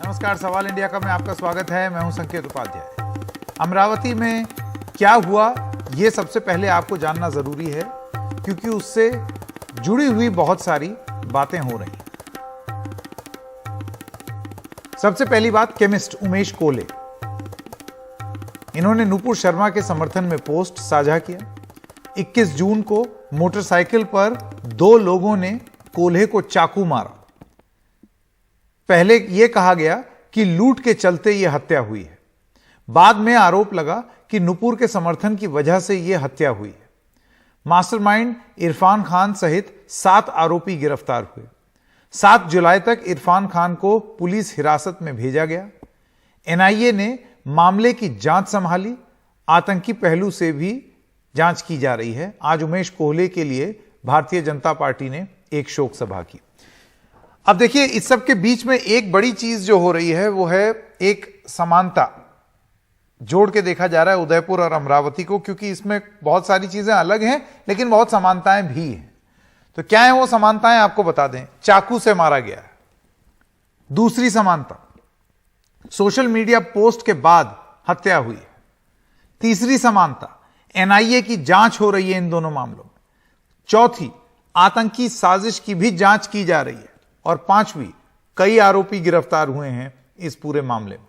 नमस्कार, सवाल इंडिया का में आपका स्वागत है। मैं हूं संकेत उपाध्याय। अमरावती में क्या हुआ ये सबसे पहले आपको जानना जरूरी है, क्योंकि उससे जुड़ी हुई बहुत सारी बातें हो रही हैं। सबसे पहली बात, केमिस्ट उमेश कोले, इन्होंने नुपुर शर्मा के समर्थन में पोस्ट साझा किया। 21 जून को मोटरसाइकिल पर 2 लोगों ने कोल्हे को चाकू मारा। पहले यह कहा गया कि लूट के चलते यह हत्या हुई है। बाद में आरोप लगा कि नुपुर के समर्थन की वजह से यह हत्या हुई है। मास्टरमाइंड इरफान खान सहित 7 आरोपी गिरफ्तार हुए। 7 जुलाई तक इरफान खान को पुलिस हिरासत में भेजा गया। एनआईए ने मामले की जांच संभाली। आतंकी पहलू से भी जांच की जा रही है। आज उमेश कोल्हे के लिए भारतीय जनता पार्टी ने एक शोक सभा की। अब देखिए, इस सब के बीच में एक बड़ी चीज जो हो रही है वो है एक समानता जोड़ के देखा जा रहा है उदयपुर और अमरावती को, क्योंकि इसमें बहुत सारी चीजें अलग हैं लेकिन बहुत समानताएं भी हैं। तो क्या है वो समानताएं, आपको बता दें। चाकू से मारा गया है। दूसरी समानता, सोशल मीडिया पोस्ट के बाद हत्या हुई है। तीसरी समानता, एनआईए की जांच हो रही है इन दोनों मामलों में। चौथी, आतंकी साजिश की भी जांच की जा रही है। और 5वीं, कई आरोपी गिरफ्तार हुए हैं इस पूरे मामले में।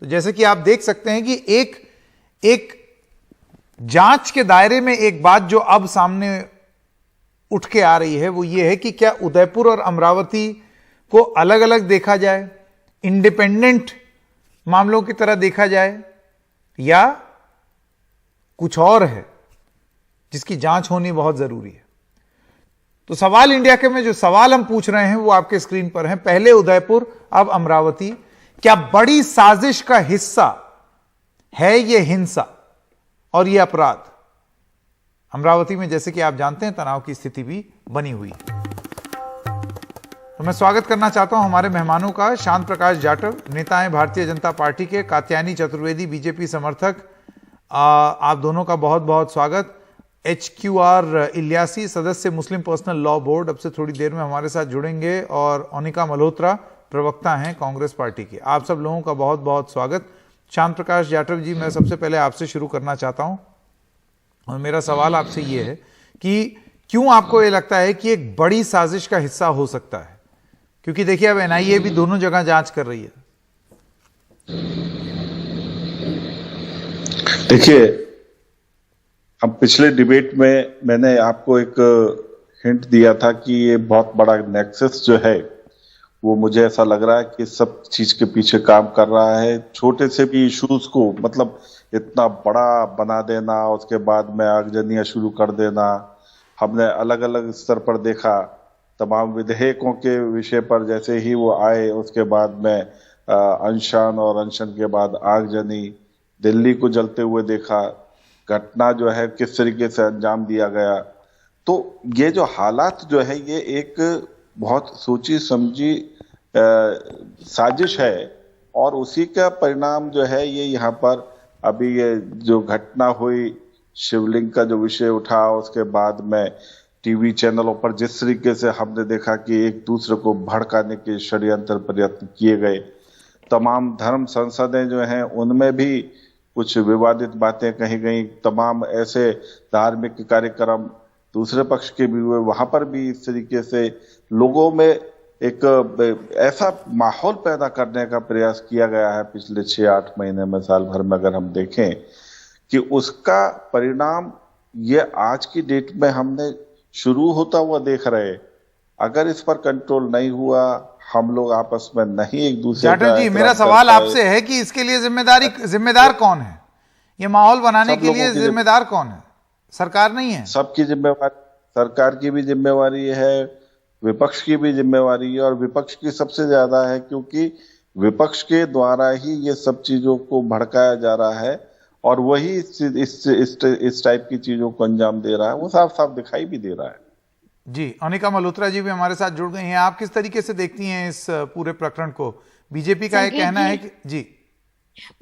तो जैसे कि आप देख सकते हैं कि एक जांच के दायरे में एक बात जो अब सामने उठ के आ रही है वो ये है कि क्या उदयपुर और अमरावती को अलग अलग देखा जाए, इंडिपेंडेंट मामलों की तरह देखा जाए, या कुछ और है जिसकी जांच होनी बहुत जरूरी है। तो सवाल इंडिया के में जो सवाल हम पूछ रहे हैं वो आपके स्क्रीन पर हैं। पहले उदयपुर, अब अमरावती। क्या बड़ी साजिश का हिस्सा है ये हिंसा और ये अपराध? अमरावती में जैसे कि आप जानते हैं तनाव की स्थिति भी बनी हुई है। तो मैं स्वागत करना चाहता हूं हमारे मेहमानों का। शांत प्रकाश जाटव, नेता हैं भारतीय जनता पार्टी के। कात्यायनी चतुर्वेदी, बीजेपी समर्थक, आप दोनों का बहुत बहुत स्वागत। HQR इलियासी, सदस्य मुस्लिम पर्सनल लॉ बोर्ड, अब से थोड़ी देर में हमारे साथ जुड़ेंगे। और अनिका मल्होत्रा, प्रवक्ता हैं कांग्रेस पार्टी के। आप सब लोगों का बहुत बहुत स्वागत। शांत प्रकाश जाटव जी, मैं सबसे पहले आपसे शुरू करना चाहता हूं और मेरा सवाल आपसे यह है कि क्यों आपको यह लगता है कि एक बड़ी साजिश का हिस्सा हो सकता है? क्योंकि देखिए, अब एनआईए भी दोनों जगह जांच कर रही है। देखिए, अब पिछले डिबेट में मैंने आपको एक हिंट दिया था कि ये बहुत बड़ा नेक्सस जो है वो मुझे ऐसा लग रहा है कि सब चीज के पीछे काम कर रहा है। छोटे से भी इश्यूज को मतलब इतना बड़ा बना देना, उसके बाद में आगजनियां शुरू कर देना। हमने अलग अलग स्तर पर देखा, तमाम विधेयकों के विषय पर जैसे ही वो आए उसके बाद में अनशन और अनशन के बाद आगजनी, दिल्ली को जलते हुए देखा, घटना जो है किस तरीके से अंजाम दिया गया। तो ये जो हालात जो है ये एक बहुत सोची समझी साजिश है और उसी का परिणाम जो है ये यहाँ पर अभी ये जो घटना हुई, शिवलिंग का जो विषय उठा, उसके बाद में टीवी चैनलों पर जिस तरीके से हमने देखा कि एक दूसरे को भड़काने के षड्यंत्र प्रयत्न किए गए। तमाम धर्म संसदें जो हैं उनमें भी कुछ विवादित बातें कही गई। तमाम ऐसे धार्मिक कार्यक्रम दूसरे पक्ष के भी हुए, वहां पर भी इस तरीके से लोगों में एक ऐसा माहौल पैदा करने का प्रयास किया गया है पिछले 6-8 महीने में, साल भर में अगर हम देखें, कि उसका परिणाम ये आज की डेट में हमने शुरू होता हुआ देख रहे। अगर इस पर कंट्रोल नहीं हुआ, हम लोग आपस में नहीं एक दूसरे जाटव जी, मेरा सवाल आपसे है कि इसके लिए जिम्मेदार कौन है? ये माहौल बनाने के लिए जिम्मेदार कौन है? सरकार नहीं है? सबकी जिम्मेवारी, सरकार की भी जिम्मेवारी है, विपक्ष की भी जिम्मेवारी है, और विपक्ष की सबसे ज्यादा है, क्योंकि विपक्ष के द्वारा ही ये सब चीजों को भड़काया जा रहा है और वही इस टाइप की चीजों को अंजाम दे रहा है। वो साफ साफ दिखाई भी दे रहा है। जी, अनिका मल्होत्रा जी भी हमारे साथ जुड़ गई हैं। आप किस तरीके से देखती हैं इस पूरे प्रकरण को? बीजेपी का एक कहना है कि जी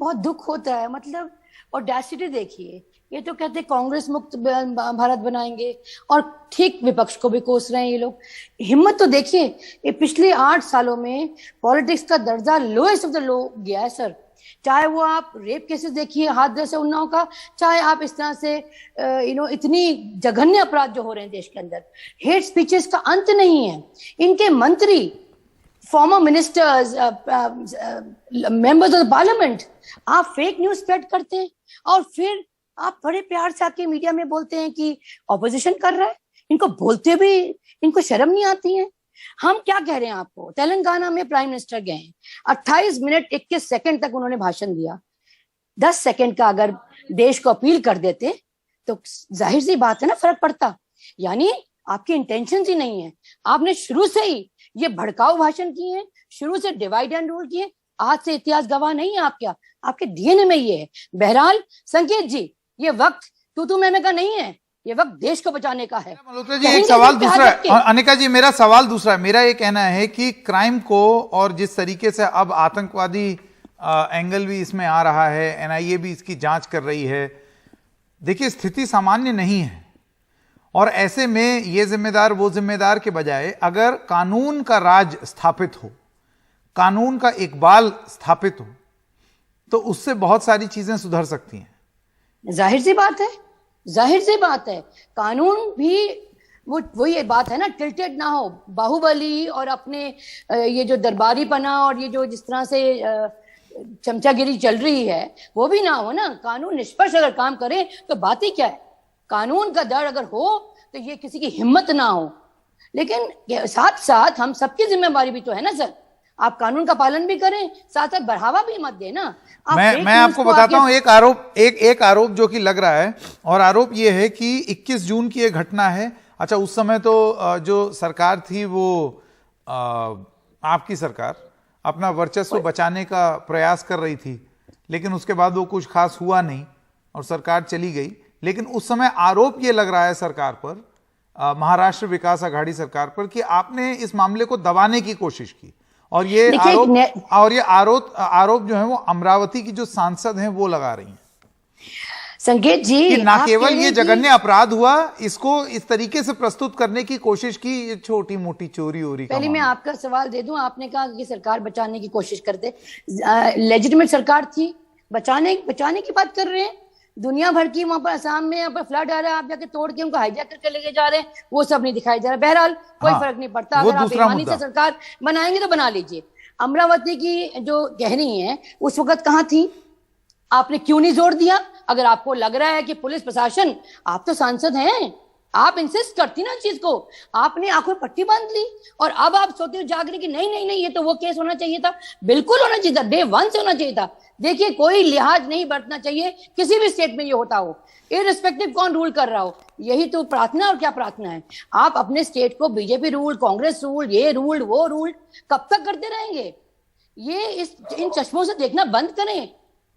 बहुत दुख होता है। मतलब ऑडेसिटी देखिए, ये तो कहते कांग्रेस मुक्त भारत बनाएंगे और ठीक विपक्ष को भी कोस रहे हैं ये लोग। हिम्मत तो देखिए, ये पिछले 8 सालों में पॉलिटिक्स का दर्जा लोएस्ट ऑफ द लो गया है सर। चाहे वो आप रेप केसेस देखिए हादसे से उन्नाव का, चाहे आप इस तरह से इतनी जघन्य अपराध जो हो रहे हैं देश के अंदर, हेट स्पीचेस का अंत नहीं है। इनके मंत्री, farmer ministers, members of the parliament, आप फेक न्यूज स्प्रेड करते हैं और फिर आप बड़े प्यार से आके मीडिया में बोलते हैं कि ऑपोजिशन कर रहा है। इनको बोलते भी इनको शर्म नहीं आती है। हम क्या कह रहे हैं आपको, तेलंगाना में प्राइम मिनिस्टर गए, 28 मिनट 21 सेकंड तक उन्होंने भाषण दिया। 10 सेकंड का अगर देश को अपील कर देते तो जाहिर सी बात है ना, फर्क पड़ता। यानी आपकी इंटेंशन ही नहीं है, आपने शुरू से ही ये भड़काऊ भाषण किए हैं, शुरू से डिवाइड एंड रूल किए। आज से इतिहास गवाह नहीं है आपके डीएनए में ये है। बहरहाल संकेत जी, ये वक्त तू मैं का नहीं है, ये वक्त देश को बचाने का है। मल्होत्रा जी, एक सवाल दूसरा है। अनिका जी, मेरा सवाल दूसरा है। मेरा ये कहना है कि क्राइम को, और जिस तरीके से अब आतंकवादी एंगल भी इसमें आ रहा है, एनआईए भी इसकी जांच कर रही है, देखिए स्थिति सामान्य नहीं है। और ऐसे में ये जिम्मेदार वो जिम्मेदार के बजाय अगर कानून का राज स्थापित हो, कानून का इकबाल स्थापित हो, तो उससे बहुत सारी चीजें सुधर सकती हैं। जाहिर सी बात है, जाहिर सी बात है। कानून भी वो ये बात है ना, टिल्टेड ना हो। बाहुबली और अपने ये जो दरबारी पना और ये जो जिस तरह से चमचागिरी चल रही है वो भी ना हो ना। कानून निष्पक्ष अगर काम करे तो बात ही क्या है। कानून का डर अगर हो तो ये किसी की हिम्मत ना हो। लेकिन साथ साथ हम सबकी जिम्मेवारी भी तो है ना सर, आप कानून का पालन भी करें, साथ साथ बढ़ावा भी मत देना। मैं आपको बताता हूं एक आरोप जो कि लग रहा है, और आरोप ये है कि 21 जून की एक घटना है। अच्छा, उस समय तो जो सरकार थी वो आपकी सरकार अपना वर्चस्व बचाने का प्रयास कर रही थी, लेकिन उसके बाद वो कुछ खास हुआ नहीं और सरकार चली गई। लेकिन उस समय आरोप ये लग रहा है सरकार पर, महाराष्ट्र विकास आघाड़ी सरकार पर, कि आपने इस मामले को दबाने की कोशिश की। और ये आरोप जो है वो अमरावती की जो सांसद हैं वो लगा रही हैं संकेत जी, कि ना केवल ये जघन्य अपराध हुआ, इसको इस तरीके से प्रस्तुत करने की कोशिश की, ये छोटी मोटी चोरी ओरी का। पहले मैं आपका सवाल दे दूं, आपने कहा कि सरकार बचाने की कोशिश करते, लेजिटिमेट सरकार थी, बचाने की बात कर रहे हैं। दुनिया भर की वहां पर असम में यहाँ पर फ्लड आ रहा है, आप जाके तोड़ के उनको हाईजैक करके लेके जा रहे हैं, वो सब नहीं दिखाई जा रहा। बहरहाल कोई फर्क नहीं पड़ता, अगर आप बेईमानी से सरकार बनाएंगे तो बना लीजिए। अमरावती की जो कह रही है उस वक्त कहाँ थी, आपने क्यों नहीं जोर दिया? अगर आपको लग रहा है कि पुलिस प्रशासन, आप तो सांसद हैं, आप इंसिस्ट करती ना चीज को, आपने आंखों में पट्टी बांध ली और अब आप सोते हो जाग रहे कि नहीं नहीं नहीं ये तो वो केस होना चाहिए था। बिल्कुल होना चाहिए था, डे 1 से होना चाहिए था। देखिए, कोई लिहाज नहीं बरतना चाहिए किसी भी स्टेट में ये होता हो, इररिस्पेक्टिव कौन रूल कर रहा हो। यही तो प्रार्थना, और क्या प्रार्थना है। आप अपने स्टेट को बीजेपी रूल, कांग्रेस रूल, ये रूल वो रूल कब तक करते रहेंगे? ये इन चश्मों से देखना बंद करें।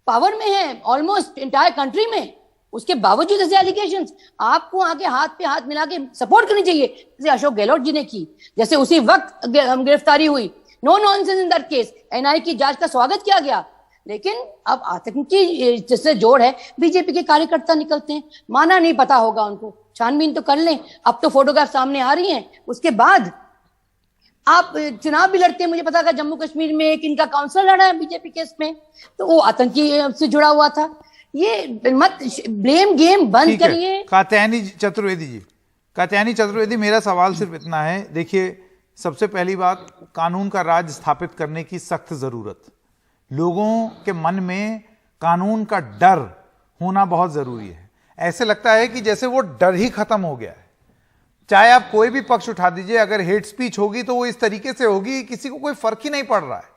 पावर में है ऑलमोस्ट इंटायर कंट्री में, उसके बावजूद ऐसे एलिगेशंस, आपको आगे हाथ पे हाथ मिला के सपोर्ट करनी चाहिए, जैसे अशोक गहलोत जी ने की, जैसे उसी वक्त गिरफ्तारी हुई। No nonsense in that case, NIA की जांच का स्वागत किया गया। लेकिन अब आतंकी जिससे जोड़ है, बीजेपी के कार्यकर्ता निकलते हैं, माना नहीं पता होगा उनको, छानबीन तो कर लें। अब तो फोटोग्राफ सामने आ रही हैं, उसके बाद आप चुनाव भी लड़ते हैं। मुझे पता था जम्मू कश्मीर में एक इनका काउंसलर लड़ा है बीजेपी केस में, तो वो आतंकी से जुड़ा हुआ था। ये मत ब्लेम गेम बंद करिए। कात्यायनी चतुर्वेदी, मेरा सवाल सिर्फ इतना है। देखिए, सबसे पहली बात, कानून का राज स्थापित करने की सख्त जरूरत, लोगों के मन में कानून का डर होना बहुत जरूरी है। ऐसे लगता है कि जैसे वो डर ही खत्म हो गया है। चाहे आप कोई भी पक्ष उठा दीजिए, अगर हेट स्पीच होगी तो वो इस तरीके से होगी, किसी को कोई फर्क ही नहीं पड़ रहा है।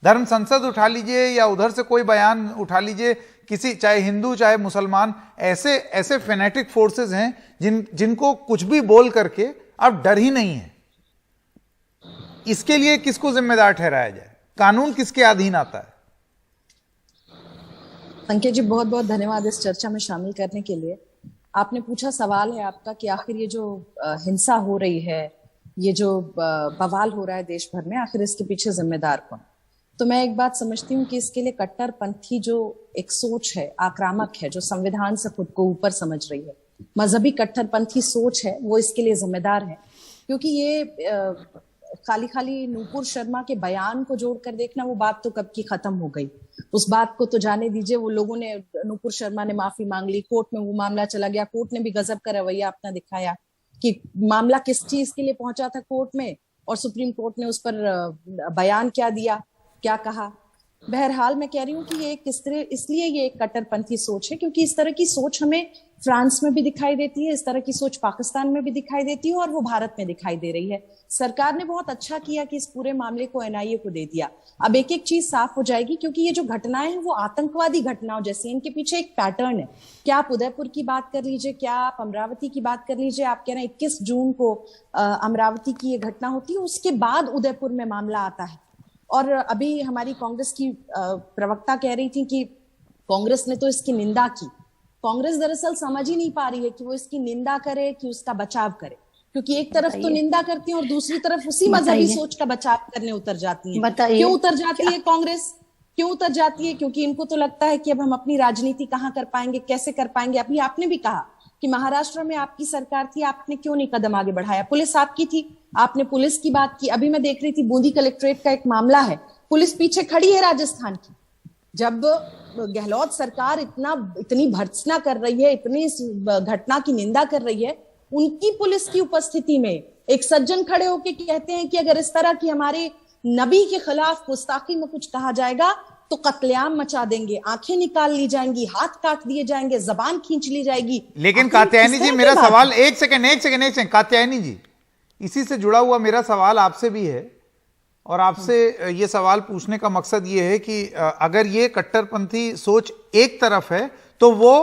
धर्म संसद उठा लीजिए या उधर से कोई बयान उठा लीजिए, किसी, चाहे हिंदू चाहे मुसलमान, ऐसे फेनेटिक फोर्सेस हैं जिनको कुछ भी बोल करके अब डर ही नहीं है। इसके लिए किसको जिम्मेदार ठहराया जाए? कानून किसके अधीन आता है? संकेत जी, बहुत बहुत धन्यवाद इस चर्चा में शामिल करने के लिए। आपने पूछा, सवाल है आपका कि आखिर ये जो हिंसा हो रही है, ये जो बवाल हो रहा है देश भर में, आखिर इसके पीछे जिम्मेदार कौन? तो मैं एक बात समझती हूँ कि इसके लिए कट्टरपंथी जो एक सोच है, आक्रामक है, जो संविधान से खुद को ऊपर समझ रही है, मजहबी कट्टरपंथी सोच है, वो इसके लिए जिम्मेदार है। क्योंकि ये खाली खाली नूपुर शर्मा के बयान को जोड़कर देखना, वो बात तो कब की खत्म हो गई। उस बात को तो जाने दीजिए, वो लोगों ने, नूपुर शर्मा ने माफी मांग ली, कोर्ट में वो मामला चला गया, कोर्ट ने भी गजब का रवैया अपना दिखाया कि मामला किस चीज के लिए पहुंचा था कोर्ट में, और सुप्रीम कोर्ट ने उस पर बयान क्या दिया, क्या कहा। बहरहाल मैं कह रही हूँ कि ये किस तरह, इसलिए ये एक कट्टरपंथी सोच है क्योंकि इस तरह की सोच हमें फ्रांस में भी दिखाई देती है, इस तरह की सोच पाकिस्तान में भी दिखाई देती है, और वो भारत में दिखाई दे रही है। सरकार ने बहुत अच्छा किया कि इस पूरे मामले को एनआईए को दे दिया। अब एक एक चीज साफ हो जाएगी, क्योंकि ये जो घटनाएं हैं वो आतंकवादी घटनाओं जैसी, इनके पीछे एक पैटर्न है। क्या आप उदयपुर की बात कर लीजिए, क्या आप अमरावती की बात कर लीजिए, आप कह रहे हैं 21 जून को अमरावती की ये घटना होती है, उसके बाद उदयपुर में मामला आता है। और अभी हमारी कांग्रेस की प्रवक्ता कह रही थी कि कांग्रेस ने तो इसकी निंदा की। कांग्रेस दरअसल समझ ही नहीं पा रही है कि वो इसकी निंदा करे कि उसका बचाव करे, क्योंकि एक तरफ तो निंदा करती है और दूसरी तरफ उसी मजहबी सोच का बचाव करने उतर जाती है। क्यों उतर जाती है कांग्रेस? क्यों उतर जाती है? क्योंकि इनको तो लगता है कि अब हम अपनी राजनीति कहाँ कर पाएंगे, कैसे कर पाएंगे। अभी आपने भी कहा कि महाराष्ट्र में आपकी सरकार थी, आपने क्यों नहीं कदम आगे बढ़ाया? पुलिस आपकी थी, आपने पुलिस की बात की। अभी मैं देख रही थी बूंदी कलेक्ट्रेट का एक मामला है, पुलिस पीछे खड़ी है राजस्थान की। जब गहलोत सरकार इतनी भर्त्सना कर रही है, इतनी घटना की निंदा कर रही है, उनकी पुलिस की उपस्थिति में एक सज्जन खड़े होकर कहते हैं कि अगर इस तरह की हमारे नबी के खिलाफ गुस्ताखी में कुछ कहा जाएगा तो कत्लेआम मचा देंगे, आंखें निकाल ली जाएंगी, हाथ काट दिए जाएंगे, जबान खींच ली जाएगी। लेकिन कात्यायनी जी, मेरा सवाल, एक सेकंड कात्यायनी जी, इसी से जुड़ा हुआ मेरा सवाल आपसे भी है, और आपसे ये सवाल पूछने का मकसद ये है कि अगर ये कट्टरपंथी सोच एक तरफ है तो वो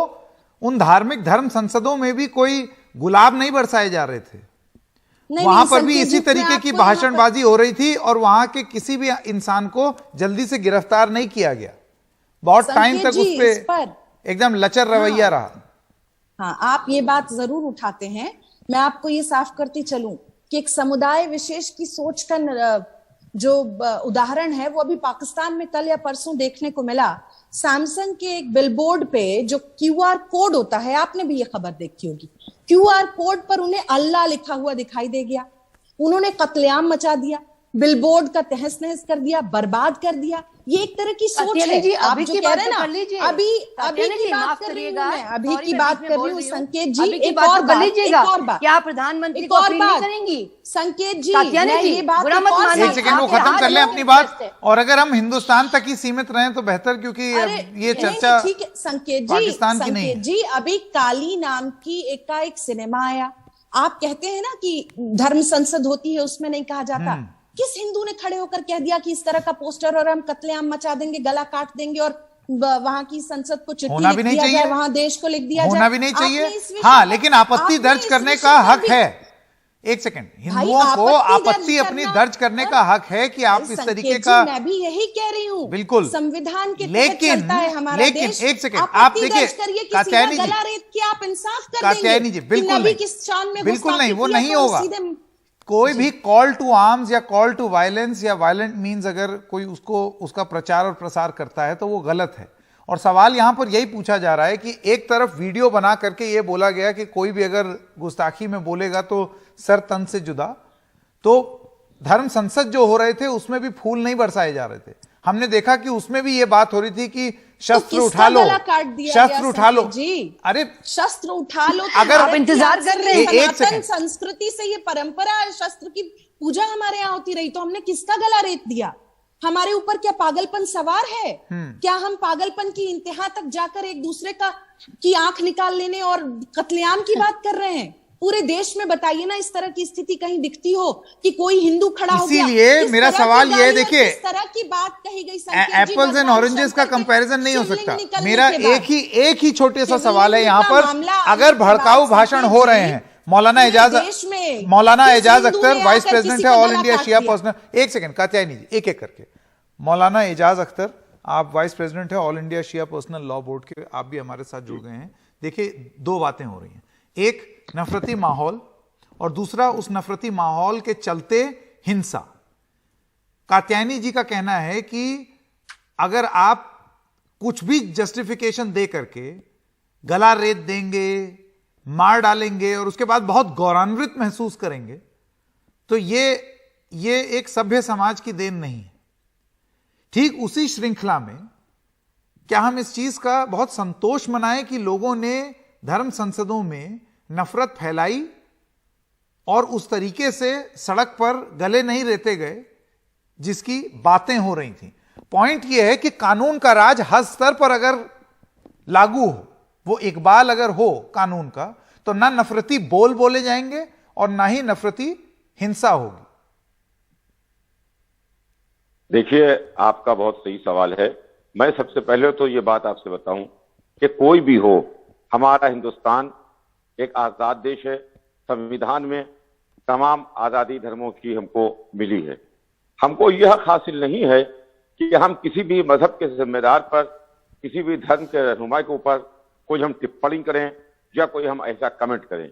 उन धार्मिक धर्म संसदों में भी कोई गुलाब नहीं बरसाए जा रहे थे, वहां पर भी इसी तरीके की भाषणबाजी हो रही थी और वहां के किसी भी इंसान को जल्दी से गिरफ्तार नहीं किया गया। बहुत टाइम तक उस पर एकदम लचर रवैया रहा। हाँ, आप ये बात जरूर उठाते हैं। मैं आपको ये साफ करती चलूं कि एक समुदाय विशेष की सोच का जो उदाहरण है वो अभी पाकिस्तान में कल या परसों देखने को मिला। सैमसंग के एक बिलबोर्ड पे जो क्यूआर कोड होता है, आपने भी ये खबर देखी होगी, क्यूआर कोड पर उन्हें अल्लाह लिखा हुआ दिखाई दे गया। उन्होंने कत्लेआम मचा दिया, बिलबोर्ड का तहस नहस कर दिया, बर्बाद कर दिया। ये एक तरह की सोच है। जी, आप अभी जो की कह बात रहे हैं ना, अभी की बात कर रही हूं मैं, अभी की बात कर रही हूँ संकेत जी। एक और बात, क्या प्रधानमंत्री को अपील नहीं करेंगी? संकेत जी, ये बात एक सेकंड वो खत्म कर ले अपनी बात, और अगर हम हिंदुस्तान तक ही सीमित रहें तो बेहतर, क्योंकि ये चर्चा ठीक है। संकेत जी, अभी काली नाम की एक सिनेमा आया। आप कहते हैं ना कि धर्म संसद होती है, उसमें नहीं कहा जाता। किस हिंदू ने खड़े होकर कह दिया कि इस तरह का पोस्टर और हम कत्लेआम मचा देंगे, गला काट देंगे और वहां की संसद को चिट्ठी लिख दिया जाए, वहां देश को लिख दिया जाए? होना भी नहीं चाहिए। हाँ, लेकिन आपत्ति दर्ज करने का हक है। एक सेकंड, हिंदुओं को आपत्ति अपनी दर्ज करने का हक है कि आप इस तरीके का। मैं भी यही कह रही हूँ, बिल्कुल संविधान के तहत चलता है हमारा देश। एक सेकंड, आप देखिए कात्यायनी जी, गला रेत के आप इंसाफ कर देंगे? कात्यायनी जी, बिल्कुल नहीं, वो नहीं होगा। कोई भी कॉल टू आर्म्स या कॉल टू वायलेंस या वायलेंट मींस अगर कोई उसका प्रचार और प्रसार करता है तो वो गलत है। और सवाल यहां पर यही पूछा जा रहा है कि एक तरफ वीडियो बना करके ये बोला गया कि कोई भी अगर गुस्ताखी में बोलेगा तो सर तन से जुदा, तो धर्म संसद जो हो रहे थे उसमें भी फूल नहीं बरसाए जा रहे थे। हमने देखा कि उसमें भी ये बात हो रही थी कि शस्त्र उठा लो, शस्त्र उठा लो जी। अरे शस्त्र उठा लो, अगर आप इंतजार कर रहे हैं, सनातन संस्कृति से ये परंपरा है, शस्त्र की पूजा हमारे यहाँ होती रही, तो हमने किसका गला रेत दिया? हमारे ऊपर क्या पागलपन सवार है? क्या हम पागलपन की इंतहा तक जाकर एक दूसरे की आंख निकाल लेने और कत्लेआम की बात कर रहे हैं? पूरे देश में बताइए ना, इस तरह की स्थिति कहीं दिखती हो कि कोई हिंदू खड़ा हो गया? इसीलिए मेरा सवाल ये, देखिए, इस तरह की बात कही गई, एप्पल्स एंड ऑरेंजेस का कंपैरिजन नहीं हो सकता। मेरा एक ही छोटे सा सवाल है यहाँ पर, अगर भड़काऊ भाषण हो रहे हैं, मौलाना एजाज अख्तर वाइस प्रेसिडेंट है ऑल इंडिया शिया पर्सनल, एक सेकंड कात्यायनी जी, एक एक करके, मौलाना एजाज अख्तर, आप वाइस प्रेसिडेंट है ऑल इंडिया शिया पर्सनल लॉ बोर्ड के, आप भी हमारे साथ जुड़ गए हैं। देखिए, दो बातें हो रही हैं, एक नफरती माहौल और दूसरा उस नफरती माहौल के चलते हिंसा। कात्यायनी जी का कहना है कि अगर आप कुछ भी जस्टिफिकेशन दे करके गला रेत देंगे, मार डालेंगे और उसके बाद बहुत गौरवान्वित महसूस करेंगे, तो ये एक सभ्य समाज की देन नहीं है। ठीक उसी श्रृंखला में क्या हम इस चीज का बहुत संतोष मनाएं कि लोगों ने धर्म संसदों में नफरत फैलाई और उस तरीके से सड़क पर गले नहीं रेते गए जिसकी बातें हो रही थी। पॉइंट यह है कि कानून का राज हर स्तर पर अगर लागू हो, वो इकबाल अगर हो कानून का, तो ना नफरती बोल बोले जाएंगे और ना ही नफरती हिंसा होगी। देखिए, आपका बहुत सही सवाल है। मैं सबसे पहले तो ये बात आपसे बताऊं कि कोई भी हो, हमारा हिंदुस्तान एक आजाद देश है। संविधान में तमाम आजादी धर्मों की हमको मिली है। हमको यह हासिल नहीं है कि हम किसी भी मजहब के जिम्मेदार पर, किसी भी धर्म के रहनुमा के ऊपर कोई हम टिप्पणी करें या कोई हम ऐसा कमेंट करें।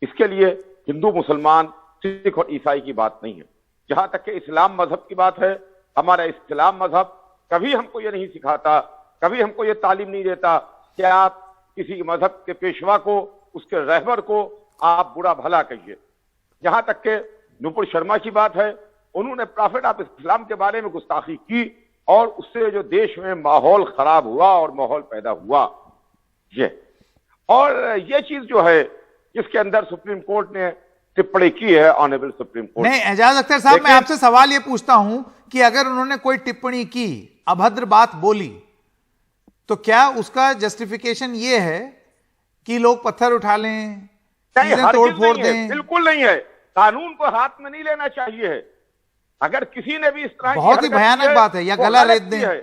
इसके लिए हिंदू, मुसलमान, सिख और ईसाई की बात नहीं है। जहां तक कि इस्लाम मजहब की बात है, हमारा इस्लाम मजहब कभी हमको ये नहीं सिखाता, कभी हमको ये तालीम नहीं देता कि आप किसी मजहब के पेशवा को, उसके रहबर को आप बुरा भला कहिए। जहां तक के नुपुर शर्मा की बात है, उन्होंने प्रॉफिट ऑफ इस्लाम के बारे में गुस्ताखी की और उससे जो देश में माहौल खराब हुआ और माहौल पैदा हुआ, ये चीज जो है जिसके अंदर सुप्रीम कोर्ट ने टिप्पणी की है, ऑनरेबल सुप्रीम कोर्ट। नहीं एजाज अख्तर साहब, मैं आपसे सवाल ये पूछता हूं कि अगर उन्होंने कोई टिप्पणी की, अभद्र बात बोली, तो क्या उसका जस्टिफिकेशन ये है कि लोग पत्थर उठा लें, चीजें तोड़ फोड़ दें? बिल्कुल नहीं है। कानून को हाथ में नहीं लेना चाहिए। अगर किसी ने भी इस तरह बहुत ही भयानक बात है, या गला रेत दें।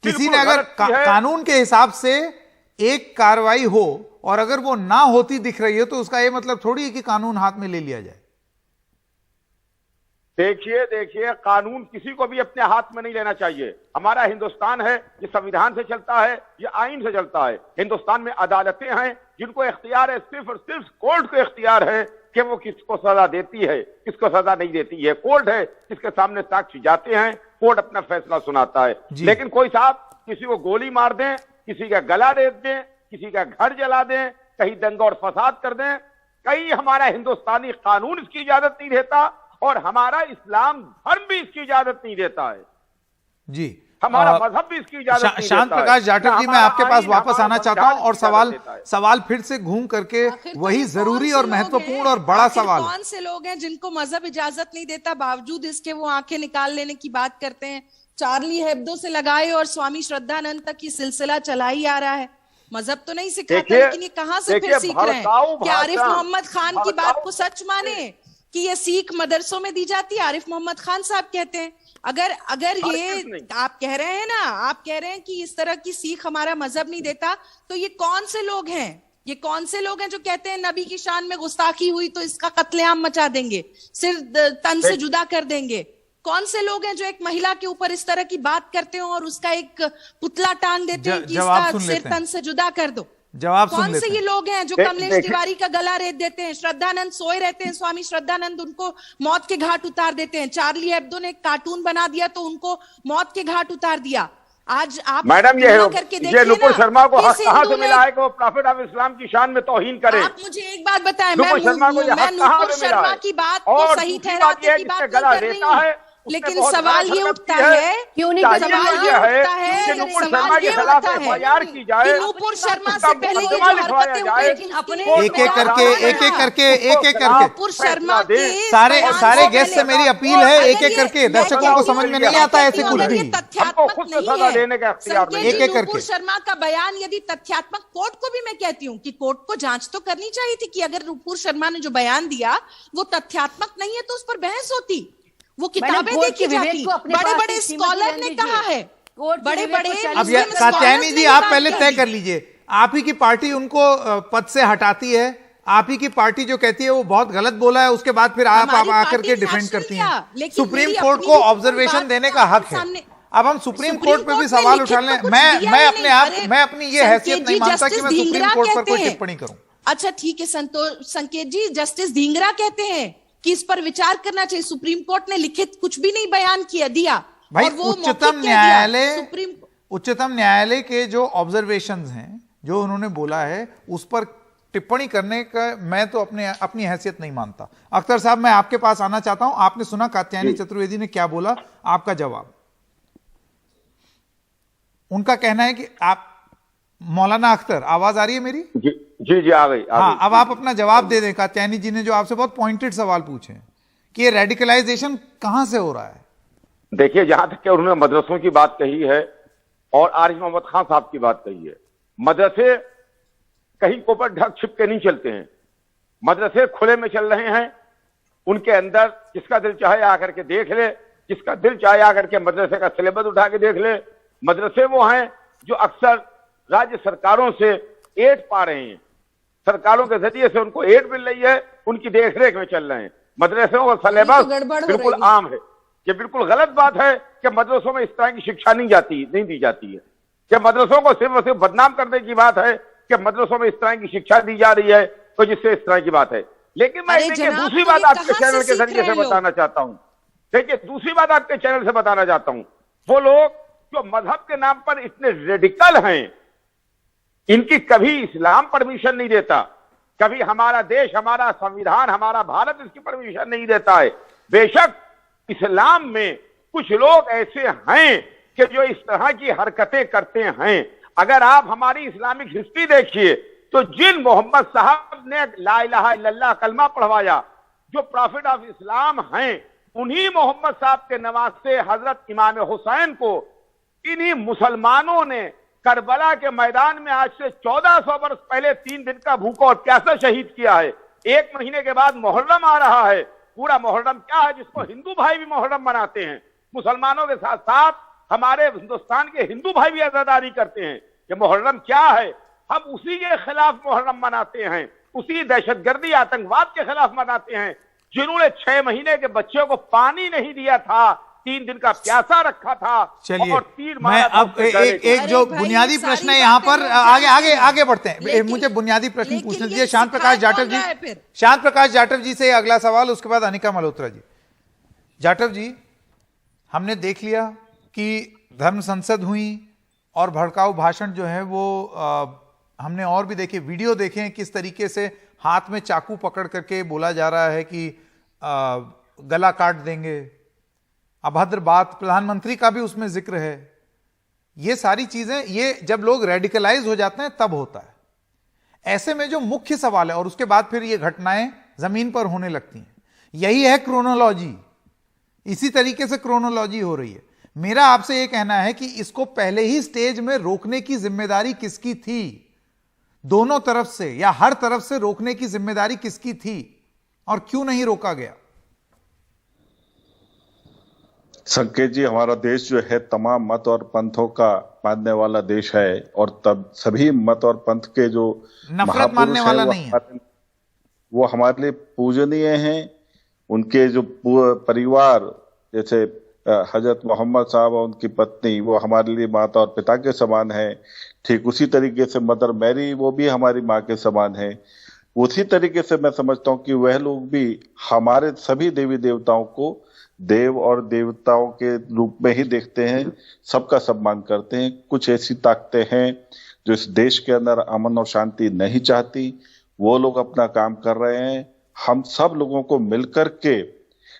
किसी ने अगर कानून के हिसाब से एक कार्रवाई हो और अगर वो ना होती दिख रही है, तो उसका ये मतलब थोड़ी है कि कानून हाथ में ले लिया जाए। देखिए, कानून किसी को भी अपने हाथ में नहीं लेना चाहिए। हमारा हिंदुस्तान है, ये संविधान से चलता है, ये आईन से चलता है। हिंदुस्तान में अदालतें हैं जिनको इख्तियार है, सिर्फ और सिर्फ कोर्ट को इख्तियार है कि वो किसको सजा देती है, किसको सजा नहीं देती है। कोर्ट है जिसके सामने साक्षी जाते हैं, कोर्ट अपना फैसला सुनाता है। लेकिन कोई साहब किसी को गोली मार दें, किसी का गला रेत दें, किसी का घर जला दें, कहीं दंगा और फसाद कर दें, कहीं हमारा हिंदुस्तानी कानून इसकी इजाजत नहीं देता और हमारा इस्लाम धर्म भी इसकी इजाजत नहीं देता है जी। हमारा मजहब भी इसकी इजाजत नहीं शांत देता प्रकाश जाटव जी, मैं आपके पास वापस आना चाहता हूं और सवाल फिर से घूम करके वही जरूरी और महत्वपूर्ण और बड़ा सवाल, कौन से लोग हैं जिनको मजहब इजाजत नहीं देता, बावजूद इसके वो आंखें निकाल लेने की बात करते हैं। चार्ली हेब्दो से लगाए और स्वामी श्रद्धानंद तक ये सिलसिला चला ही आ रहा है। मजहब तो नहीं सिखाता, लेकिन ये कहां से फिर सीख रहे हैं कि आरिफ मोहम्मद खान की बात को सच माने कि ये सीख मदरसों में दी जाती है। आरिफ मोहम्मद खान साहब कहते हैं, अगर ये आप कह रहे हैं ना, आप कह रहे हैं कि इस तरह की सीख हमारा मजहब नहीं देता, तो ये कौन से लोग हैं? ये कौन से लोग हैं जो कहते हैं नबी की शान में गुस्ताखी हुई तो इसका कत्लेआम मचा देंगे, सिर तन से जुदा कर देंगे? कौन से लोग हैं जो एक महिला के ऊपर इस तरह की बात करते हो और उसका एक पुतला टांग देते हैं कि इसका सिर तन से जुदा कर दो? जवाब कौन से ये लोग हैं जो कमलेश तिवारी का गला रेत देते हैं? श्रद्धानंद सोए रहते हैं, स्वामी श्रद्धानंद उनको मौत के घाट उतार देते हैं। चार्ली हेब्दो ने एक कार्टून बना दिया तो उनको मौत के घाट उतार दिया। आज आप मैडम ये नुपुर शर्मा को कहां से मिला है कि वो प्रॉफिट ऑफ इस्लाम की शान में तौहीन करे? आप मुझे एक बात बताएं, मैं नुपुर शर्मा की बात को सही ठहराने की बात कर रही हूँ, लेकिन सवाल ये उठता है, क्यों नहीं सवाल ये उठता है कि नुपुर शर्मा के खिलाफ एफआईआर की जाए, कि नुपुर शर्मा से पहले ये जो हरकतें हुई, लेकिन अपने एक एक करके नुपुर शर्मा के सारे गेस्ट से मेरी अपील है, एक एक करके, दर्शकों को समझ में नहीं आता ऐसे कुछ भी, तथ्यात्मक नहीं है। एक एक करके नुपुर शर्मा का बयान यदि तथ्यात्मक, कोर्ट को भी मैं कहती हूँ कि कोर्ट को जांच तो करनी चाहिए थी कि अगर नुपुर शर्मा ने जो बयान दिया वो तथ्यात्मक नहीं है तो उस पर बहस होती, वो किताबें देखी जाती। बड़े बड़े स्कॉलर ने कहा है, बड़े बड़े। अब कात्यायनी जी, आप पहले तय कर लीजिए, आप ही की पार्टी उनको पद से हटाती है, आप ही की पार्टी जो कहती है वो बहुत गलत बोला है, उसके बाद फिर आप आकर के डिफेंड करती हैं। सुप्रीम कोर्ट को ऑब्जर्वेशन देने का हक है। अब हम सुप्रीम कोर्ट पे भी सवाल उठा लें। मैं अपनी ये हैसियत नहीं मानता कि मैं सुप्रीम कोर्ट पर कोई टिप्पणी करूं। अच्छा ठीक है संकेत जी, जस्टिस ढींगरा कहते हैं कि इस पर विचार करना चाहिए। सुप्रीम कोर्ट ने लिखित कुछ भी नहीं बयान दिया भाई, और वो उच्चतम न्यायालय के जो ऑब्जर्वेशंस हैं, जो उन्होंने बोला है, उस पर टिप्पणी करने का मैं तो अपनी हैसियत नहीं मानता। अख्तर साहब, मैं आपके पास आना चाहता हूं। आपने सुना कात्यायनी चतुर्वेदी ने क्या बोला, आपका जवाब। उनका कहना है कि आप, मौलाना अख्तर, आवाज आ रही है मेरी? जी आ गई। हाँ, अब आप अपना जवाब दे दें। कात्यायनी जी ने जो आपसे बहुत पॉइंटेड सवाल पूछे कि ये रेडिकलाइजेशन कहां से हो रहा है। देखिए, जहां तक कि उन्होंने मदरसों की बात कही है और आरिफ मोहम्मद खान साहब की बात कही है, मदरसे कहीं को पर ढक छिप के नहीं चलते हैं। मदरसे खुले में चल रहे हैं। उनके अंदर जिसका दिल चाहे आकर के देख ले, जिसका दिल चाहे आकर के मदरसे का सिलेबस उठा के देख ले। मदरसे वो हैं जो अक्सर राज्य सरकारों से एड पा रहे हैं, सरकारों के जरिए से उनको एड मिल रही है, उनकी देखरेख में चल रहे हैं। मदरसों का सिलेबस बिल्कुल आम है। ये बिल्कुल गलत बात है कि मदरसों में इस तरह की शिक्षा नहीं दी जाती है। कि मदरसों को सिर्फ और सिर्फ बदनाम करने की बात है कि मदरसों में इस तरह की शिक्षा दी जा रही है, तो जिससे इस तरह की बात है। लेकिन मैं दूसरी बात आपके चैनल के जरिए से बताना चाहता हूं। देखिए, दूसरी बात आपके चैनल से बताना चाहता हूं, वो लोग जो मजहब के नाम पर इतने रेडिकल हैं, इनकी कभी इस्लाम परमिशन नहीं देता, कभी हमारा देश, हमारा संविधान, हमारा भारत इसकी परमिशन नहीं देता है। बेशक इस्लाम में कुछ लोग ऐसे हैं कि जो इस तरह की हरकतें करते हैं। अगर आप हमारी इस्लामिक हिस्ट्री देखिए तो जिन मोहम्मद साहब ने ला इलाहा इल्लल्लाह कलमा पढ़वाया, जो प्रॉफिट ऑफ इस्लाम हैं, उन्हीं मोहम्मद साहब के नवासे हजरत इमाम हुसैन को इन्हीं मुसलमानों ने करबला के मैदान में आज से 1400 वर्ष पहले 3 दिन का भूखा और प्यासा शहीद किया है। 1 महीने के बाद मुहर्रम आ रहा है। पूरा मुहर्रम क्या है, जिसको हिंदू भाई भी मुहर्रम मनाते हैं। मुसलमानों के साथ साथ हमारे हिंदुस्तान के हिंदू भाई भी अज़ादारी करते हैं। ये मुहर्रम क्या है, हम उसी के खिलाफ मुहर्रम मनाते हैं, उसी दहशतगर्दी आतंकवाद के खिलाफ मनाते हैं। जिन्होंने 6 महीने के बच्चे को पानी नहीं दिया था, 3 दिन का प्यासा रखा था। चलिए, और तीर मैं अब एक जो बुनियादी प्रश्न है यहाँ पर आगे बढ़ते हैं। मुझे बुनियादी प्रश्न पूछने दीजिए। शांत प्रकाश जाटव जी से अगला सवाल, उसके बाद अनिका मल्होत्रा जी। जाटव जी, हमने देख लिया कि धर्म संसद हुई और भड़काऊ भाषण जो है वो हमने और भी देखे, वीडियो देखे किस तरीके से हाथ में चाकू पकड़ करके बोला जा रहा है कि गला काट देंगे, अभद्र बात, प्रधानमंत्री का भी उसमें जिक्र है। ये सारी चीजें, ये जब लोग रेडिकलाइज हो जाते हैं तब होता है। ऐसे में जो मुख्य सवाल है, और उसके बाद फिर ये घटनाएं जमीन पर होने लगती हैं, यही है क्रोनोलॉजी। इसी तरीके से क्रोनोलॉजी हो रही है। मेरा आपसे यह कहना है कि इसको पहले ही स्टेज में रोकने की जिम्मेदारी किसकी थी? दोनों तरफ से या हर तरफ से रोकने की जिम्मेदारी किसकी थी और क्यों नहीं रोका गया? संकेत जी, हमारा देश जो है तमाम मत और पंथों का मानने वाला देश है, और तब सभी मत और पंथ के जो नफरत मानने वाला नहीं है, वो हमारे लिए पूजनीय हैं। उनके जो परिवार, जैसे हजरत मोहम्मद साहब और उनकी पत्नी, वो हमारे लिए माता और पिता के समान है। ठीक उसी तरीके से मदर मैरी, वो भी हमारी माँ के समान है। उसी तरीके से मैं समझता हूँ कि वह लोग भी हमारे सभी देवी देवताओं को देव और देवताओं के रूप में ही देखते हैं, सबका सम्मान करते हैं। कुछ ऐसी ताकतें हैं जो इस देश के अंदर अमन और शांति नहीं चाहती, वो लोग अपना काम कर रहे हैं। हम सब लोगों को मिलकर के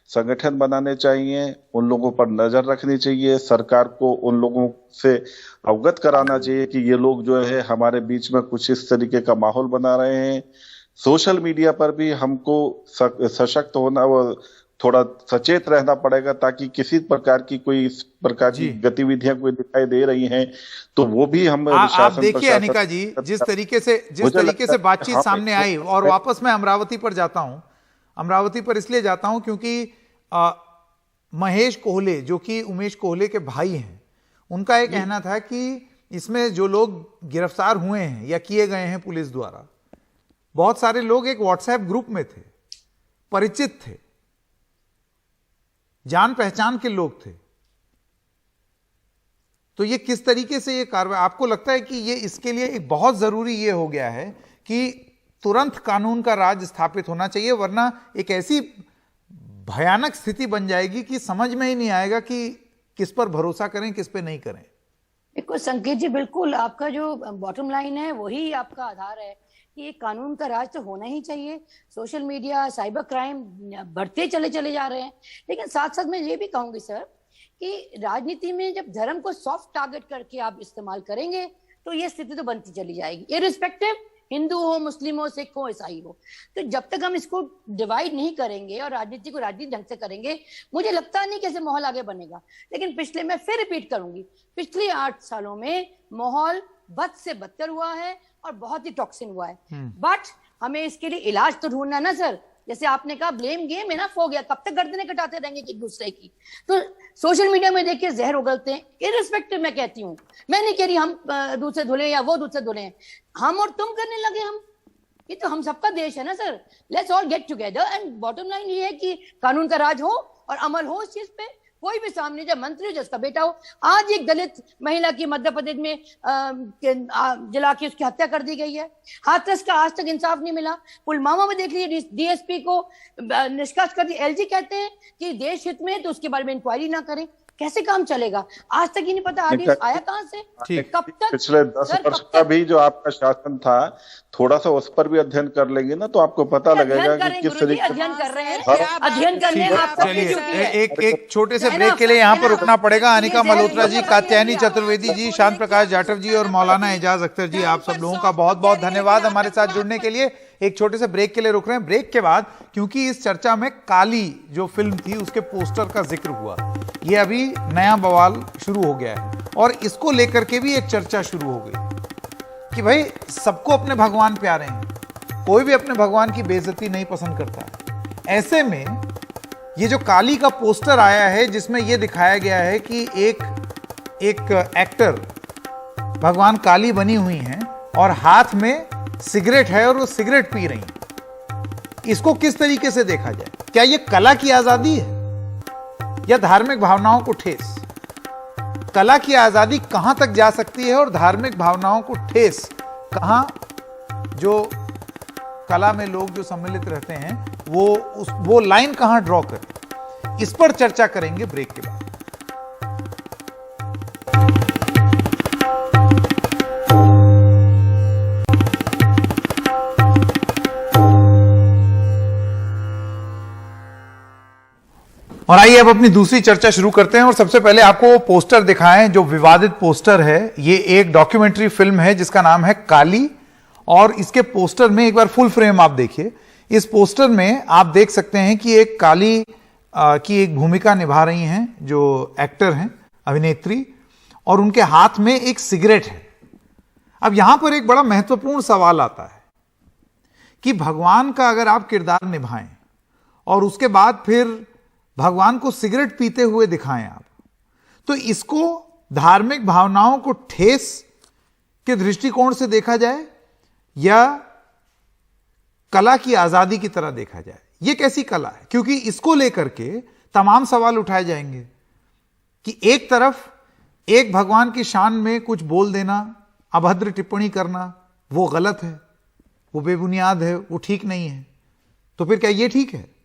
संगठन बनाने चाहिए, उन लोगों पर नजर रखनी चाहिए, सरकार को उन लोगों से अवगत कराना चाहिए कि ये लोग जो है हमारे बीच में कुछ इस तरीके का माहौल बना रहे हैं। सोशल मीडिया पर भी हमको सशक्त होना, वो थोड़ा सचेत रहना पड़ेगा, ताकि किसी प्रकार की कोई इस प्रकार की गतिविधियां कोई दिखाई दे रही हैं तो वो भी हम आप देखिए अनिका जी, जिस तरीके से बातचीत सामने आई। और वापस मैं अमरावती पर जाता हूं। अमरावती पर इसलिए जाता हूं क्योंकि महेश कोहले, जो कि उमेश कोहले के भाई हैं, उनका एक कहना था कि इसमें जो लोग गिरफ्तार हुए हैं या किए गए हैं पुलिस द्वारा, बहुत सारे लोग एक व्हाट्सएप ग्रुप में थे, परिचित थे, जान पहचान के लोग थे। तो ये किस तरीके से ये कार्रवाई, आपको लगता है कि ये इसके लिए एक बहुत जरूरी ये हो गया है कि तुरंत कानून का राज स्थापित होना चाहिए, वरना एक ऐसी भयानक स्थिति बन जाएगी कि समझ में ही नहीं आएगा कि किस पर भरोसा करें, किस पे नहीं करें। देखो संकेत जी, बिल्कुल आपका जो बॉटम लाइन है वही आपका आधार है कि कानून का राज तो होना ही चाहिए। सोशल मीडिया, साइबर क्राइम बढ़ते चले जा रहे हैं, लेकिन साथ साथ मैं ये भी कहूंगी सर कि राजनीति में जब धर्म को सॉफ्ट टारगेट करके आप इस्तेमाल करेंगे तो ये स्थिति तो बनती चली जाएगी, इररिस्पेक्टिव हिंदू हो, मुस्लिम हो, सिख हो, ईसाई हो। तो जब तक हम इसको डिवाइड नहीं करेंगे और राजनीति को राजनीति ढंग से करेंगे, मुझे लगता नहीं कैसे माहौल आगे बनेगा। लेकिन मैं फिर रिपीट करूंगी, पिछले 8 सालों में माहौल बद से बदतर हुआ है और बहुत ही टॉक्सिन हुआ है। बट हमें इसके लिए इलाज तो ढूंढना ना सर। जैसे आपने कहा ब्लेम गेम है ना, हो गया, कब तक गर्दनें कटाते रहेंगे एक दूसरे की। तो सोशल मीडिया में देखिए जहर उगलते हैं, इररिस्पेक्टिव मैं कहती हूँ, मैं नहीं कह रही हम दूसरे धुले या वो दूसरे धुले, हम और तुम करने लगे हम, ये तो हम सबका देश है ना sir. Let's all get together and bottom line ये है कि कानून का राज हो और अमल हो इस चीज पे। कोई भी सामने जब मंत्री हो, जिसका बेटा हो, आज एक दलित महिला की मध्य प्रदेश में जला के उसकी हत्या कर दी गई है। हाथरस का आज तक इंसाफ नहीं मिला। पुलवामा में देख लीजिए, डीएसपी को निष्कासित कर दिया। एलजी कहते हैं कि देश हित में तो उसके बारे में इंक्वायरी ना करें, कैसे काम चलेगा? आज तक ही नहीं पता आदेश आया कहां से, कब तक। पिछले 10 वर्ष का भी जो आपका शासन था, थोड़ा सा उस पर भी अध्ययन कर लेंगे ना तो आपको पता लगेगा कि किस तरीके से अध्ययन कर रहे हैं, अध्ययन करने आप सबकी ड्यूटी है। एक छोटे से ब्रेक के लिए यहाँ पर रुकना पड़ेगा। अनिका मल्होत्रा जी, कात्यायनी चतुर्वेदी जी, शांत प्रकाश जाटव जी और मौलाना एजाज अख्तर जी, आप सब लोगों का बहुत बहुत धन्यवाद हमारे साथ जुड़ने के लिए। एक छोटे से ब्रेक के लिए रुक रहे हैं। ब्रेक के बाद, क्योंकि इस चर्चा में काली जो फिल्म थी उसके पोस्टर का जिक्र हुआ, ये अभी नया बवाल शुरू हो गया है और इसको लेकर के भी एक चर्चा शुरू हो गई कि भाई सबको अपने भगवान प्यारे हैं, कोई भी अपने भगवान की बेइज्जती नहीं पसंद करता। ऐसे में ये जो काली का पोस्टर आया है जिसमें ये दिखाया गया है कि एक एक्टर भगवान काली बनी हुई हैं और हाथ में सिगरेट है और वो सिगरेट पी रही हैं, इसको किस तरीके से देखा जाए? क्या ये कला की आजादी है या धार्मिक भावनाओं को ठेस? कला की आजादी कहां तक जा सकती है और धार्मिक भावनाओं को ठेस कहां? जो कला में लोग जो सम्मिलित रहते हैं वो लाइन कहां ड्रॉ करें? इस पर चर्चा करेंगे ब्रेक के बाद। और आइए अब अपनी दूसरी चर्चा शुरू करते हैं और सबसे पहले आपको वो पोस्टर दिखाएं जो विवादित पोस्टर है। ये एक डॉक्यूमेंट्री फिल्म है जिसका नाम है काली और इसके पोस्टर में एक बार फुल फ्रेम आप देखिए। इस पोस्टर में आप देख सकते हैं कि एक काली की एक भूमिका निभा रही हैं जो एक्टर हैं, अभिनेत्री, और उनके हाथ में एक सिगरेट है। अब यहां पर एक बड़ा महत्वपूर्ण सवाल आता है कि भगवान का अगर आप किरदार निभाएं और उसके बाद फिर भगवान को सिगरेट पीते हुए दिखाएं आप, तो इसको धार्मिक भावनाओं को ठेस के दृष्टिकोण से देखा जाए या कला की आजादी की तरह देखा जाए? यह कैसी कला है? क्योंकि इसको लेकर के तमाम सवाल उठाए जाएंगे कि एक तरफ एक भगवान की शान में कुछ बोल देना, अभद्र टिप्पणी करना, वो गलत है, वो बेबुनियाद है, वो ठीक नहीं है। तो फिर क्या ये ठीक है?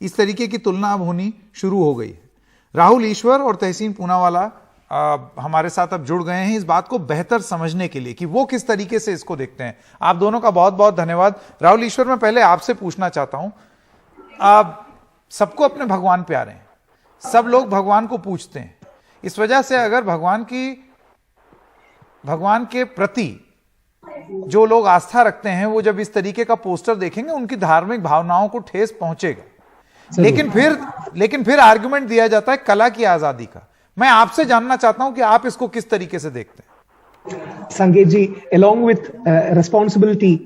इस तरीके की तुलना अब होनी शुरू हो गई है। राहुल ईश्वर और तहसीन पूनावाला हमारे साथ अब जुड़ गए हैं इस बात को बेहतर समझने के लिए कि वो किस तरीके से इसको देखते हैं। आप दोनों का बहुत बहुत धन्यवाद। राहुल ईश्वर, मैं पहले आपसे पूछना चाहता हूं, सबको अपने भगवान प्यारे हैं, सब लोग भगवान को पूजते हैं, इस वजह से अगर भगवान के प्रति जो लोग आस्था रखते हैं वो जब इस तरीके का पोस्टर देखेंगे उनकी धार्मिक भावनाओं को ठेस पहुंचेगा। लेकिन फिर आर्गुमेंट दिया जाता है कला की आजादी का। मैं आपसे जानना चाहता हूं कि आप इसको किस तरीके से देखते हैं? संकेत जी, along with responsibility,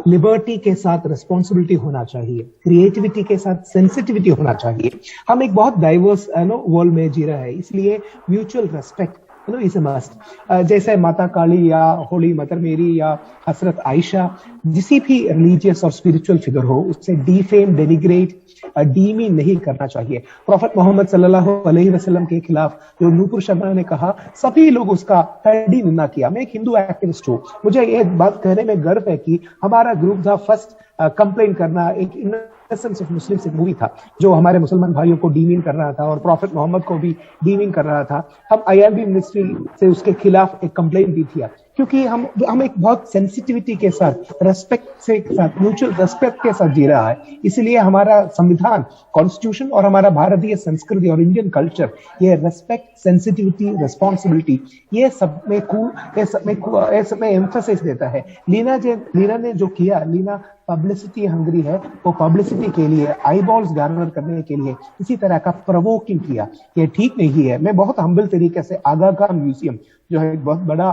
लिबर्टी के साथ रिस्पॉन्सिबिलिटी होना चाहिए, क्रिएटिविटी के साथ सेंसिटिविटी होना चाहिए। हम एक बहुत डाइवर्स वर्ल्ड में जी रहे हैं, इसलिए mutual respect is a must. जैसे माता काली या होली मदर मेरी या हजरत आयशा, किसी भी रिलीजियस और स्पिरिचुअल फिगर हो, उससे डीफेम, डेनिग्रेट, डीमीन नहीं करना चाहिए। प्रॉफेट मोहम्मद सल्लल्लाहु अलैहि वसल्लम के खिलाफ जो नूपुर शर्मा ने कहा, सभी लोग उसका कड़ी निंदा किया। मैं एक हिंदू एक्टिविस्ट हूँ, मुझे ये बात कहने में गर्व है कि हमारा ग्रुप था फर्स्ट कंप्लेन करना, एक इनोसेंस ऑफ मुस्लिम्स एक मूवी था जो हमारे मुसलमान भाइयों को डीमीन कर रहा था और प्रॉफिट मोहम्मद को भी डीमीन कर रहा था। हम IRB मिनिस्ट्री से उसके खिलाफ एक कंप्लेन भी किया, क्योंकि हम एक बहुत सेंसिटिविटी के साथ, रेस्पेक्ट से साथ, म्यूचुअल रेस्पेक्ट के साथ जी रहा है। इसलिए हमारा संविधान, कॉन्स्टिट्यूशन और हमारा भारतीय संस्कृति और इंडियन कल्चर, ये रेस्पेक्ट, सेंसिटिविटी, रिस्पॉन्सिबिलिटी, ये सब में एम्फेसिस देता है। लीना ने जो किया, लीना पब्लिसिटी हंग्री है, वो पब्लिसिटी के लिए, आईबॉल्स गार्नर करने के लिए इसी तरह का प्रोवोकिंग किया, ये ठीक नहीं है। मैं बहुत हम्बल तरीके से आगा खान म्यूजियम जो है एक बहुत बड़ा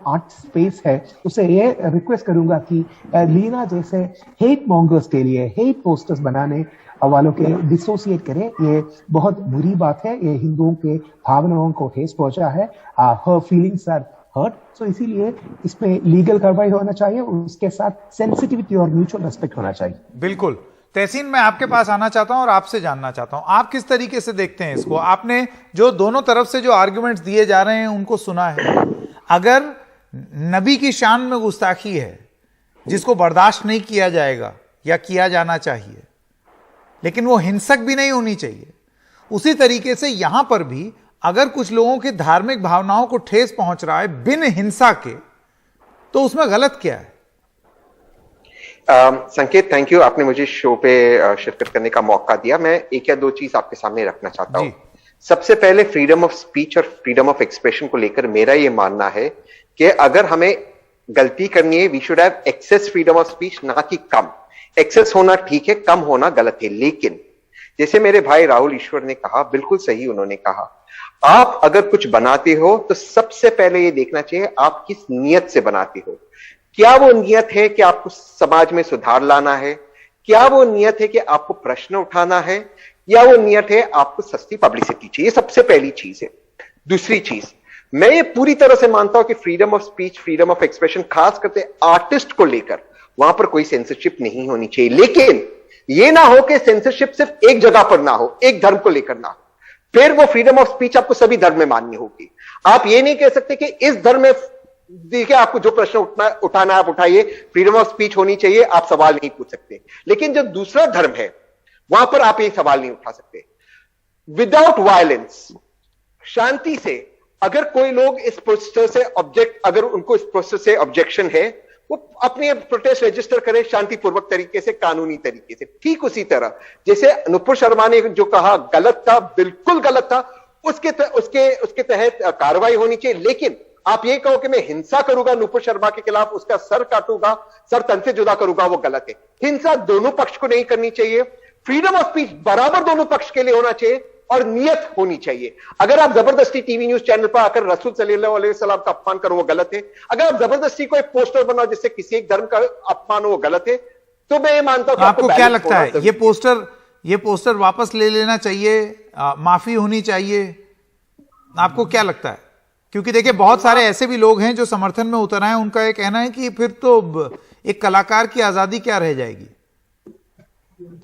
आर्ट स्पेस है, उसे ये रिक्वेस्ट करूंगा कि लीना जैसे हेट मॉन्गर्स के लिए हेट पोस्टर्स बनाने वालों के डिसोसिएट करें। ये बहुत बुरी बात है, ये हिंदुओं के भावनाओं को ठेस पहुंचा है। हर फीलिंग्स आर हर्ट, सो इसीलिए इसमें लीगल कार्रवाई होना चाहिए, उसके साथ सेंसिटिविटी और म्यूचुअल रेस्पेक्ट होना चाहिए। बिल्कुल। तहसीन, मैं आपके पास आना चाहता हूं और आपसे जानना चाहता हूं, आप किस तरीके से देखते हैं इसको? आपने जो दोनों तरफ से जो आर्गुमेंट्स दिए जा रहे हैं उनको सुना है। अगर नबी की शान में गुस्ताखी है जिसको बर्दाश्त नहीं किया जाएगा या किया जाना चाहिए, लेकिन वो हिंसक भी नहीं होनी चाहिए, उसी तरीके से यहां पर भी अगर कुछ लोगों की धार्मिक भावनाओं को ठेस पहुंच रहा है बिन हिंसा के, तो उसमें गलत क्या है? संकेत, थैंक यू, आपने मुझे शो पे शिरकत करने का मौका दिया। मैं एक या दो चीज आपके सामने रखना चाहता हूं। सबसे पहले फ्रीडम ऑफ स्पीच और फ्रीडम ऑफ एक्सप्रेशन को लेकर मेरा यह मानना है कि अगर हमें गलती करनी है, we should have excess freedom of speech, ना कि कम। एक्सेस होना ठीक है, कम होना गलत है। लेकिन जैसे मेरे भाई राहुल ईश्वर ने कहा, बिल्कुल सही उन्होंने कहा, आप अगर कुछ बनाते हो तो सबसे पहले यह देखना चाहिए आप किस नियत से बनाते हो। क्या वो नियत है कि आपको समाज में सुधार लाना है? क्या वो नियत है कि आपको प्रश्न उठाना है? या वो नियत है आपको सस्ती पब्लिसिटी चाहिए? सबसे पहली चीज है। दूसरी चीज, मैं ये पूरी तरह से मानता हूं कि freedom of speech, freedom of expression, खास करके आर्टिस्ट को लेकर वहां पर कोई सेंसरशिप नहीं होनी चाहिए। लेकिन ये ना हो कि सेंसरशिप सिर्फ एक जगह पर ना हो, एक धर्म को लेकर ना हो, फिर वो फ्रीडम ऑफ स्पीच आपको सभी धर्म में माननी होगी। आप ये नहीं कह सकते कि इस धर्म में देखिए आपको जो प्रश्न उठाना है आप उठाइए, फ्रीडम ऑफ स्पीच होनी चाहिए, आप सवाल नहीं पूछ सकते। लेकिन जो दूसरा धर्म है वहां पर आप ये सवाल नहीं उठा सकते। विदाउट वायलेंस, शांति से, अगर कोई लोग इस प्रोसेस से अगर उनको इस प्रोसेस से ऑब्जेक्शन है, वो अपने प्रोटेस्ट रजिस्टर करें शांतिपूर्वक तरीके से, कानूनी तरीके से। ठीक उसी तरह जैसे नुपुर शर्मा ने जो कहा गलत था, बिल्कुल गलत था, उसके तहत कार्रवाई होनी चाहिए। लेकिन आप ये कहो कि मैं हिंसा करूंगा नुपुर शर्मा के खिलाफ, उसका सर काटूंगा, सर तन से जुदा करूंगा, वो गलत है। हिंसा दोनों पक्ष को नहीं करनी चाहिए। फ्रीडम ऑफ स्पीच बराबर दोनों पक्ष के लिए होना चाहिए और नियत होनी चाहिए। अगर आप जबरदस्ती टीवी न्यूज चैनल पर आकर रसूल सल्लल्लाहु अलैहि वसल्लम का अपमान करो, वो गलत है। अगर आप जबरदस्ती कोई पोस्टर बनाओ जिससे किसी एक धर्म का अपमान हो, वो गलत है। तो मैं ये मानता हूं। आपको क्या लगता है, ये पोस्टर वापस ले लेना चाहिए, माफी होनी चाहिए? आपको क्या लगता है? क्योंकि देखिए बहुत सारे ऐसे भी लोग हैं जो समर्थन में उतर आए, उनका यह कहना है कि फिर तो एक कलाकार की आजादी क्या रह जाएगी।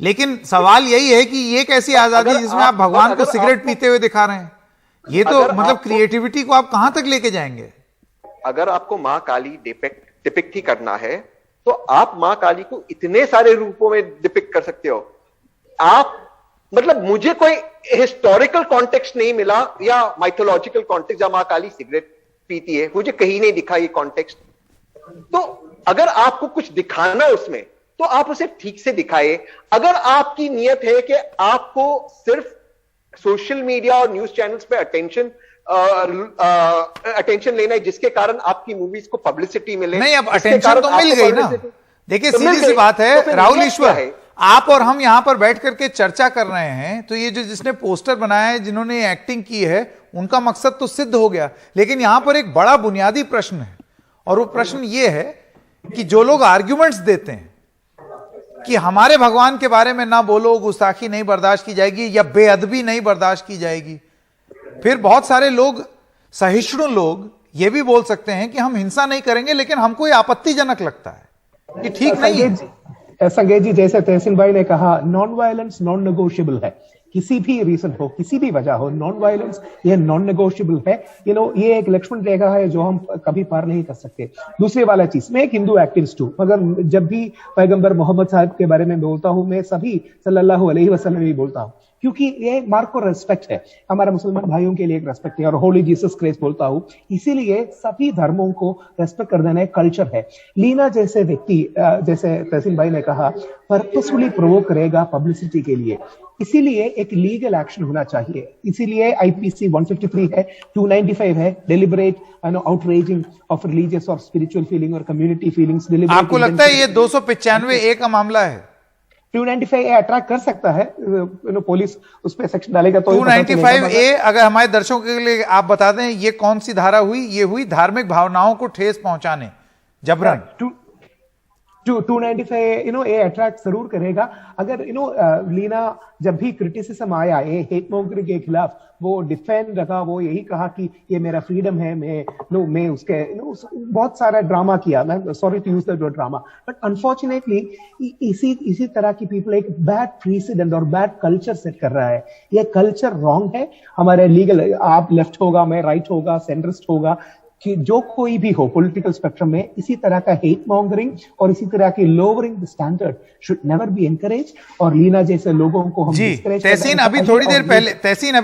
लेकिन सवाल यही है कि ये कैसी आजादी जिसमें आप भगवान को सिगरेट पीते हुए दिखा रहे हैं? ये तो मतलब क्रिएटिविटी को आप कहां तक लेके जाएंगे? अगर आपको मां काली डिपिक्ट ही करना है तो आप मां काली को इतने सारे रूपों में डिपिक्ट कर सकते हो। आप मतलब मुझे कोई हिस्टोरिकल कॉन्टेक्स्ट नहीं मिला या माइथोलॉजिकल कॉन्टेक्स्ट जहां मां काली सिगरेट पीती है, मुझे कहीं नहीं दिखा ये कॉन्टेक्स्ट। तो अगर आपको कुछ दिखाना है उसमें तो आप उसे ठीक से दिखाए। अगर आपकी नियत है कि आपको सिर्फ सोशल मीडिया और न्यूज चैनल्स पे अटेंशन लेना है जिसके कारण आपकी मूवीज को पब्लिसिटी मिले, नहीं, अब अटेंशन तो मिल गई ना। देखिए सीधी सी बात है राहुल ईश्वर, आप और हम यहां पर बैठ करके चर्चा कर रहे हैं, तो ये जो जिसने पोस्टर बनाया है, जिन्होंने एक्टिंग की है, उनका मकसद तो सिद्ध हो गया। लेकिन यहां पर एक बड़ा बुनियादी प्रश्न है, और वो प्रश्न ये है कि जो लोग आर्ग्यूमेंट्स देते हैं कि हमारे भगवान के बारे में ना बोलो, गुस्ताखी नहीं बर्दाश्त की जाएगी या बेअदबी नहीं बर्दाश्त की जाएगी, फिर बहुत सारे लोग, सहिष्णु लोग ये भी बोल सकते हैं कि हम हिंसा नहीं करेंगे, लेकिन हमको ये आपत्तिजनक लगता है, ये ठीक नहीं है। संकेत जी, जैसे तहसीन भाई ने कहा, नॉन वायलेंस नॉन नेगोशिएबल है। किसी भी रीजन हो, किसी भी वजह हो, नॉन वायलेंस ये नॉन नेगोशिएबल है। ये एक लक्ष्मण रेखा है जो हम कभी पार नहीं कर सकते। दूसरी वाला चीज, मैं एक हिंदू एक्टिविस्ट हूँ, मगर जब भी पैगंबर मोहम्मद साहब के बारे में बोलता हूँ, मैं सभी सल्लल्लाहु अलैहि वसल्लम ही बोलता हूँ, क्योंकि ये मार्क को रेस्पेक्ट है, हमारा मुसलमान भाइयों के लिए एक रेस्पेक्ट है, और होली जीसस क्राइस्ट बोलता हूँ। इसीलिए सभी धर्मों को रेस्पेक्ट कर देना एक कल्चर है। लीना जैसे व्यक्ति, जैसे तहसीन भाई ने कहा, पर्पसफुली प्रोवोक करेगा पब्लिसिटी के लिए, इसीलिए एक लीगल एक्शन होना चाहिए। इसीलिए आईपीसी 153 है, 295 है, डेलिबरेट आउटरेजिंग ऑफ रिलीजियस और स्पिरिचुअल फीलिंग और कम्युनिटी फीलिंग्स। आपको लगता है ये 295A का मामला है? 295A अट्रैक्ट कर सकता है, पुलिस उस पर सेक्शन डालेगा तो 295A अगर हमारे दर्शकों के लिए आप बता दें, ये कौन सी धारा हुई? ये हुई धार्मिक भावनाओं को ठेस पहुंचाने, जबरन। 295 ए अट्रैक्ट जरूर करेगा। अगर लीना जब भी क्रिटिसिज्म आया हेट मॉन्गरिंग के खिलाफ, वो डिफेंड रखा, वो यही कहा कि ये मेरा फ्रीडम है, मैं उसके बहुत सारा ड्रामा किया। मैं sorry to use the word drama, but unfortunately इसी तरह की पीपल एक बैड प्रीसिडेंट और बैड कल्चर सेट कर रहा है। ये कल्चर रॉन्ग है। हमारे लीगल, आप लेफ्ट होगा, मैं राइट होगा, सेंट्रिस्ट होगा, कि जो कोई भी हो पॉलिटिकल स्पेक्ट्रम में, इसी तरह का हेट मॉन्गरिंग और इसी तरह की lowering the standard should never be encourage. और लीना जैसे लोगों को हम जी, तहसीन अभी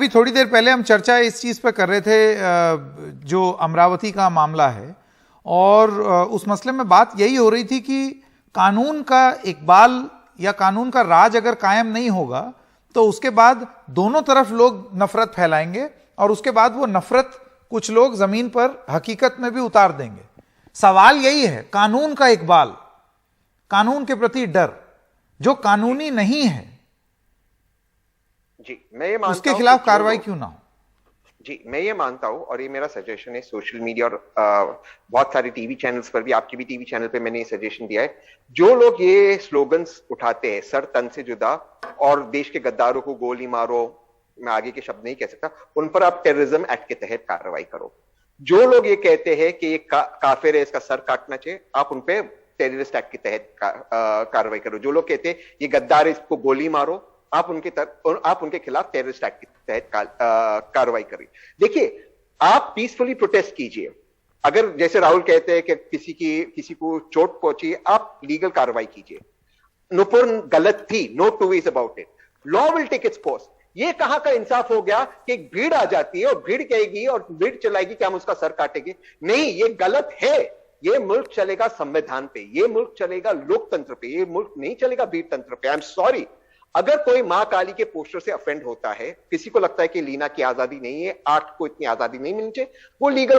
थोड़ी देर पहले हम चर्चा इस चीज पर कर रहे थे, जो अमरावती का मामला है, और उस मसले में बात यही हो रही थी कि कानून का इकबाल या कानून का राज अगर कायम नहीं होगा तो उसके बाद दोनों तरफ लोग नफरत फैलाएंगे, और उसके बाद वो नफरत कुछ लोग जमीन पर हकीकत में भी उतार देंगे। सवाल यही है, कानून का इकबाल, कानून के प्रति डर, जो कानूनी नहीं है जी, मैं ये मानता उसके खिलाफ कार्रवाई क्यों ना हो? जी, मैं ये मानता हूं, और ये मेरा सजेशन है सोशल मीडिया और बहुत सारे टीवी चैनल्स पर भी, आपके भी टीवी चैनल पे मैंने ये सजेशन दिया है, जो लोग ये स्लोगन्स उठाते हैं, सर तन से जुदा और देश के गद्दारों को गोली मारो, मैं आगे के शब्द नहीं कह सकता, उन पर आप टेररिज्म एक्ट के तहत कार्रवाई करो। जो लोग ये कहते हैं कि ये काफिर है, इसका सर काटना चाहिए, आप उन पे टेररिस्ट एक्ट के तहत कार्रवाई करो। जो लोग कहते हैं ये गद्दार है, इसको गोली मारो, आप उनके खिलाफ टेररिस्ट एक्ट के तहत कार्रवाई करिए। देखिए, आप पीसफुली प्रोटेस्ट कीजिए। अगर जैसे राहुल कहते हैं कि किसी को चोट पहुंची, आप लीगल कार्रवाई कीजिए। नुपुर गलत थी, no two ways about it, law will take its course. ये कहां का इंसाफ हो गया कि एक भीड़ आ जाती है और भीड़ कहेगी और भीड़ चलाएगी कि हम उसका सर काटेंगे? नहीं, ये गलत है। ये मुल्क चलेगा संविधान पे, ये मुल्क चलेगा लोकतंत्र पे, ये मुल्क नहीं चलेगा भीड़ तंत्र पे। आई एम सॉरी, अगर कोई मां काली के पोस्टर से अफेंड होता है, किसी को लगता है कि लीना की आजादी नहीं है, आर्ट को इतनी आजादी नहीं मिलनी चाहिए, वो लीगल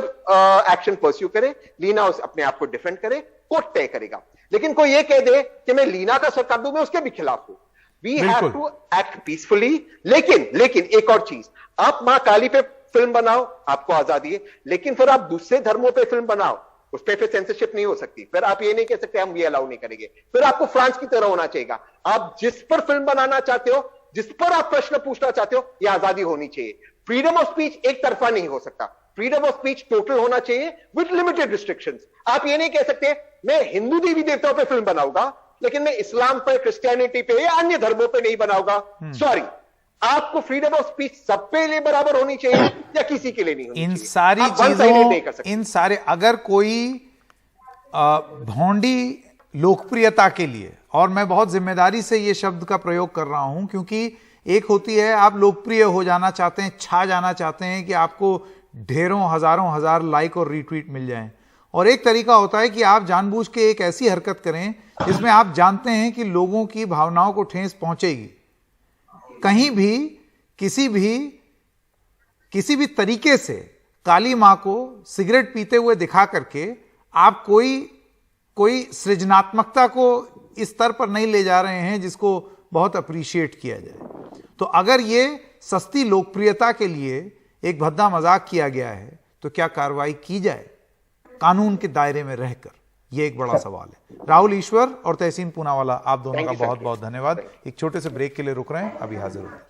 एक्शन परस्यू करे, लीना अपने आप को डिफेंड करे, कोर्ट तय करेगा। लेकिन कोई ये कह दे कि मैं लीना का सर काट दूं, मैं उसके भी खिलाफ हूं। We have to act peacefully, लेकिन एक और चीज, आप मां काली पे फिल्म बनाओ, आपको आजादी है, लेकिन फिर आप दूसरे धर्मों पे फिल्म बनाओ, उस पर फिर सेंसरशिप नहीं हो सकती। फिर आप ये नहीं कह सकते हम ये अलाउ नहीं करेंगे। फिर आपको फ्रांस की तरह होना चाहिए। आप जिस पर फिल्म बनाना चाहते हो, जिस पर आप प्रश्न पूछना चाहते हो, ये आजादी होनी चाहिए। फ्रीडम ऑफ स्पीच एक तरफा नहीं हो सकता, फ्रीडम ऑफ स्पीच टोटल होना चाहिए विद लिमिटेड रिस्ट्रिक्शंस। आप ये नहीं कह सकते मैं हिंदू देवी देवताओं पर फिल्म बनाऊंगा, लेकिन मैं इस्लाम पर, क्रिश्चियनिटी पे या अन्य धर्मों पे नहीं बनाऊंगा। सॉरी, आपको फ्रीडम ऑफ स्पीच सब पे लिए बराबर होनी चाहिए या किसी के लिए नहीं होनी इन चाहिए? सारी चीजों, इन सारे, अगर कोई भोंडी लोकप्रियता के लिए, और मैं बहुत जिम्मेदारी से ये शब्द का प्रयोग कर रहा हूं, क्योंकि एक होती है आप लोकप्रिय हो जाना चाहते हैं, छा जाना चाहते हैं कि आपको ढेरों हजारों हजार लाइक और रीट्वीट मिल जाएं, और एक तरीका होता है कि आप जानबूझ के एक ऐसी हरकत करें जिसमें आप जानते हैं कि लोगों की भावनाओं को ठेस पहुंचेगी। कहीं भी किसी भी तरीके से काली मां को सिगरेट पीते हुए दिखा करके आप कोई सृजनात्मकता को इस स्तर पर नहीं ले जा रहे हैं जिसको बहुत अप्रिशिएट किया जाए। तो अगर ये सस्ती लोकप्रियता के लिए एक भद्दा मजाक किया गया है, तो क्या कार्रवाई की जाए कानून के दायरे में रहकर? यह एक बड़ा सवाल है। राहुल ईश्वर और तहसीन पूनावाला, आप दोनों का बहुत बहुत धन्यवाद। एक छोटे से ब्रेक के लिए रुक रहे हैं, अभी हाजिर होते हैं।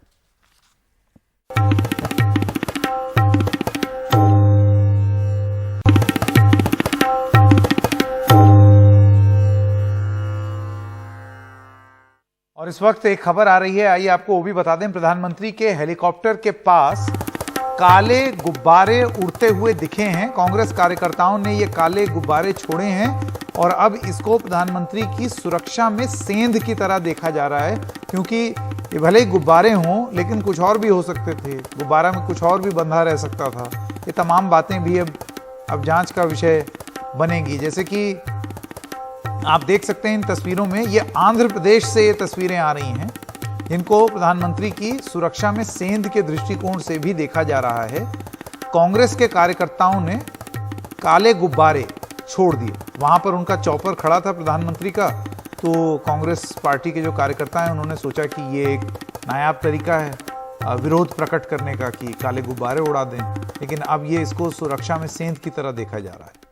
और इस वक्त एक खबर आ रही है, आइए आपको वो भी बता दें। प्रधानमंत्री के हेलीकॉप्टर के पास काले गुब्बारे उड़ते हुए दिखे हैं। कांग्रेस कार्यकर्ताओं ने ये काले गुब्बारे छोड़े हैं और अब इसको प्रधानमंत्री की सुरक्षा में सेंध की तरह देखा जा रहा है, क्योंकि ये भले ही गुब्बारे हों लेकिन कुछ और भी हो सकते थे, गुब्बारा में कुछ और भी बंधा रह सकता था। ये तमाम बातें भी अब जांच का विषय बनेगी। जैसे कि आप देख सकते हैं इन तस्वीरों में, ये आंध्र प्रदेश से ये तस्वीरें आ रही हैं, जिनको प्रधानमंत्री की सुरक्षा में सेंध के दृष्टिकोण से भी देखा जा रहा है। कांग्रेस के कार्यकर्ताओं ने काले गुब्बारे छोड़ दिए। वहां पर उनका चॉपर खड़ा था प्रधानमंत्री का, तो कांग्रेस पार्टी के जो कार्यकर्ता हैं उन्होंने सोचा कि ये एक नायाब तरीका है विरोध प्रकट करने का कि काले गुब्बारे उड़ा दें, लेकिन अब ये इसको सुरक्षा में सेंध की तरह देखा जा रहा है।